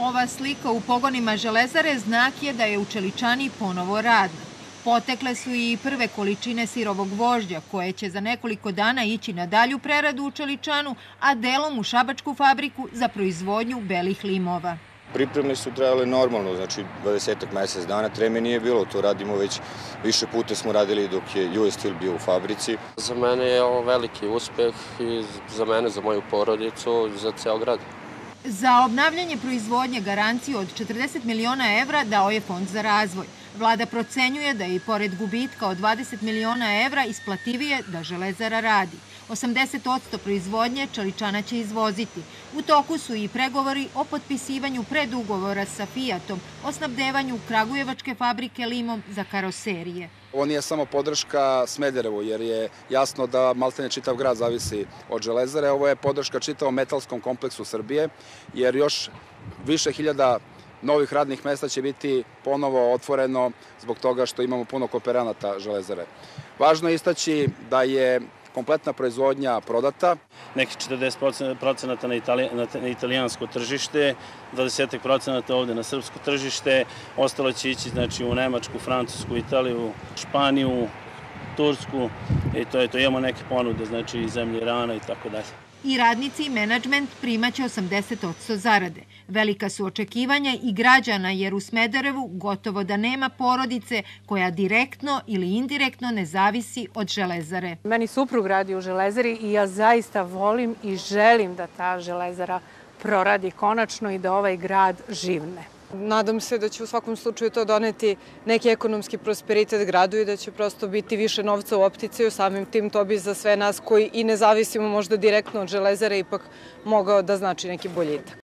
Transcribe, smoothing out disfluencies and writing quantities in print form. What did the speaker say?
Ova slika u pogonima Železare znak je da je u čeličani ponovo radna. Potekle su i prve količine sirovog gvožđa, koje će za nekoliko dana ići na dalju preradu u čeličanu, a delom u šabačku fabriku za proizvodnju belih limova. Pripreme su trajale normalno, znači 20-ak mesec dana, treme nije bilo, to radimo već više puta smo radili dok je US Steel bio u fabrici. Za mene je ovo veliki uspeh i za mene, za moju porodicu i za ceo grad. Za obnavljanje proizvodnje garanciju od 40 miliona evra dao je Fond za razvoj. Vlada procenjuje da je i pored gubitka od 20 miliona evra isplativije da Železara radi. 80% proizvodnje čeličana će izvoziti. U toku su i pregovori o potpisivanju predugovora sa Fiatom o snabdevanju kragujevačke fabrike limom za karoserije. Ovo nije samo podrška Smederevu, jer je jasno da maltene čitav grad zavisi od Železare. Ovo je podrška čitavom metalskom kompleksu Srbije, jer još više hiljada novih radnih mesta će biti ponovo otvoreno zbog toga što imamo puno kooperanata Železare. Važno je istaći da je kompletna proizvodnja prodata. Nekih 40% na italijansko tržište, 20% ovde na srpsko tržište, ostalo će ići znači, u Nemačku, Francusku, Italiju, Španiju, Tursku i to je to. Imamo neke ponude, znači iz zemlje Irana i tako dalje. I radnici i menadžment primaće 80% zarade. Velika su očekivanja i građana jer u Smederevu gotovo da nema porodice koja direktno ili indirektno ne zavisi od Železare. Meni suprug radi u Železari i ja zaista volim i želim da ta Železara proradi konačno i da ovaj grad živne. Nadam se da će u svakom slučaju to doneti neki ekonomski prosperitet gradu i da će prosto biti više novca u opticaju. Samim tim to bi za sve nas koji i ne zavisimo možda direktno od Železare ipak mogao da znači neki boljitak.